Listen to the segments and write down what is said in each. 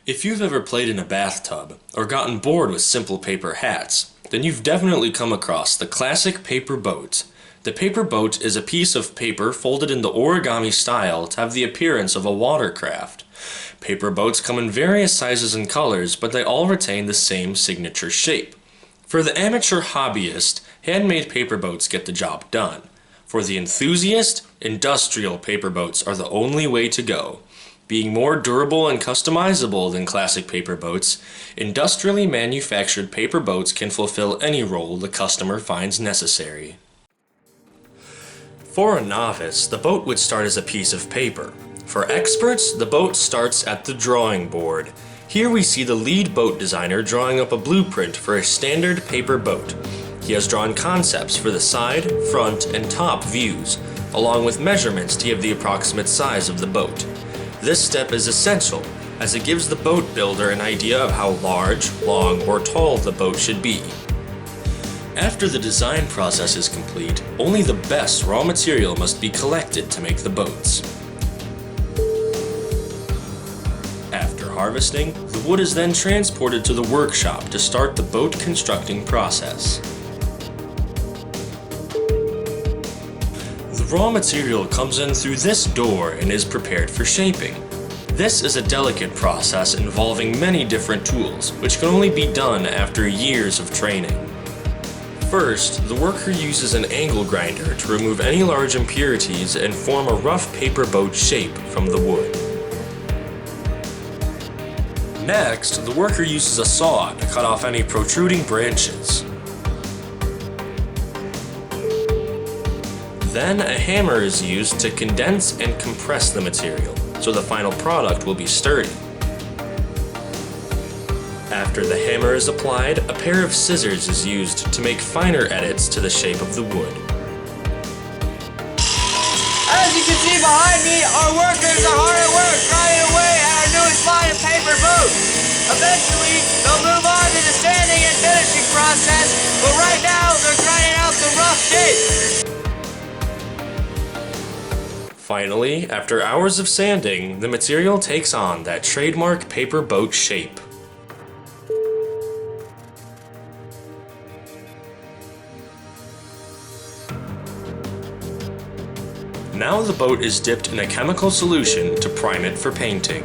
If you've ever played in a bathtub, or gotten bored with simple paper hats, then you've definitely come across the classic paper boat. The paper boat is a piece of paper folded in the origami style to have the appearance of a watercraft. Paper boats come in various sizes and colors, but they all retain the same signature shape. For the amateur hobbyist, handmade paper boats get the job done. For the enthusiast, industrial paper boats are the only way to go. Being more durable and customizable than classic paper boats, industrially manufactured paper boats can fulfill any role the customer finds necessary. For a novice, the boat would start as a piece of paper. For experts, the boat starts at the drawing board. Here we see the lead boat designer drawing up a blueprint for a standard paper boat. He has drawn concepts for the side, front, and top views, along with measurements to give the approximate size of the boat. This step is essential, as it gives the boat builder an idea of how large, long, or tall the boat should be. After the design process is complete, only the best raw material must be collected to make the boats. After harvesting, the wood is then transported to the workshop to start the boat constructing process. The raw material comes in through this door and is prepared for shaping. This is a delicate process involving many different tools, which can only be done after years of training. First, the worker uses an angle grinder to remove any large impurities and form a rough paper boat shape from the wood. Next, the worker uses a saw to cut off any protruding branches. Then a hammer is used to condense and compress the material, so the final product will be sturdy. After the hammer is applied, a pair of scissors is used to make finer edits to the shape of the wood. As you can see behind me, our workers are hard at work grinding away at our newest line of paper boat. Eventually, they'll move on to the sanding and finishing process, but right now they're grinding out the rough shape. Finally, after hours of sanding, the material takes on that trademark paper boat shape. Now the boat is dipped in a chemical solution to prime it for painting.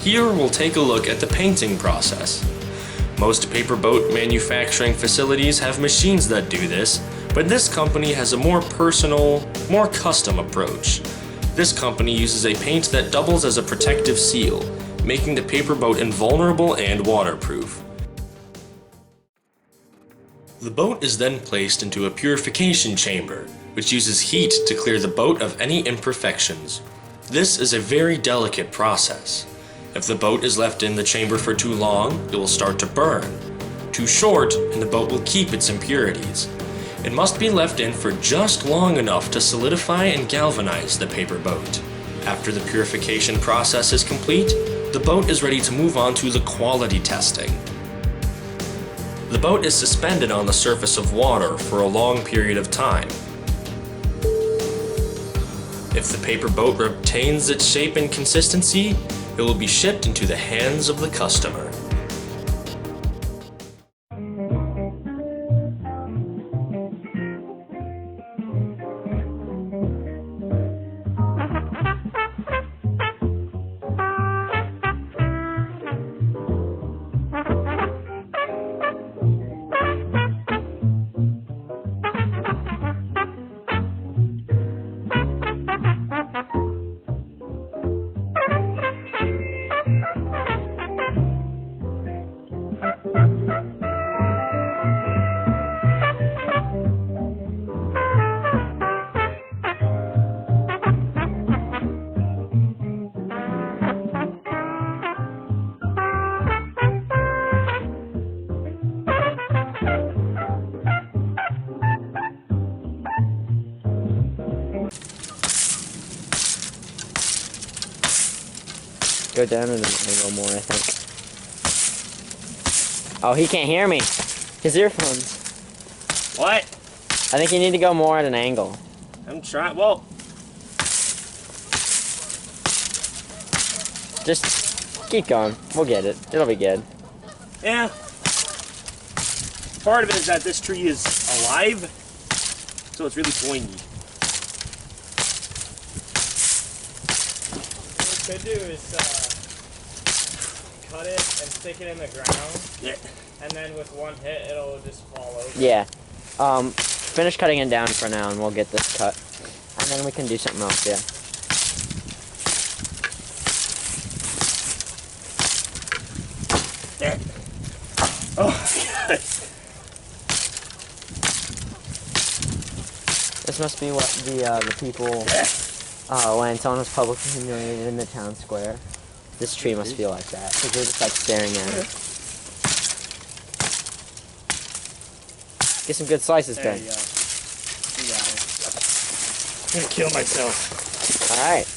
Here we'll take a look at the painting process. Most paper boat manufacturing facilities have machines that do this, but this company has a more personal, more custom approach. This company uses a paint that doubles as a protective seal, making the paper boat invulnerable and waterproof. The boat is then placed into a purification chamber, which uses heat to clear the boat of any imperfections. This is a very delicate process. If the boat is left in the chamber for too long, it will start to burn. Too short, and the boat will keep its impurities. It must be left in for just long enough to solidify and galvanize the paper boat. After the purification process is complete, the boat is ready to move on to the quality testing. The boat is suspended on the surface of water for a long period of time. If the paper boat retains its shape and consistency, it will be shipped into the hands of the customer. Go down and a little more, I think. Oh, he can't hear me. His earphones. What? I think you need to go more at an angle. I'm trying. Well, Just keep going. We'll get it. It'll be good. Yeah. Part of it is that this tree is alive, so it's really pointy. What we could do is cut it and stick it in the ground. Yeah. And then with one hit, it'll just fall over. Yeah. Finish cutting it down for now, and we'll get this cut. And then we can do something else, yeah. Yeah. Oh, God. This must be what the people, when someone was publicly humiliated in the town square. This tree must feel like that, because we're just like staring at it. Get some good slices, There Ben. you go. You got it. I'm gonna kill myself. Alright.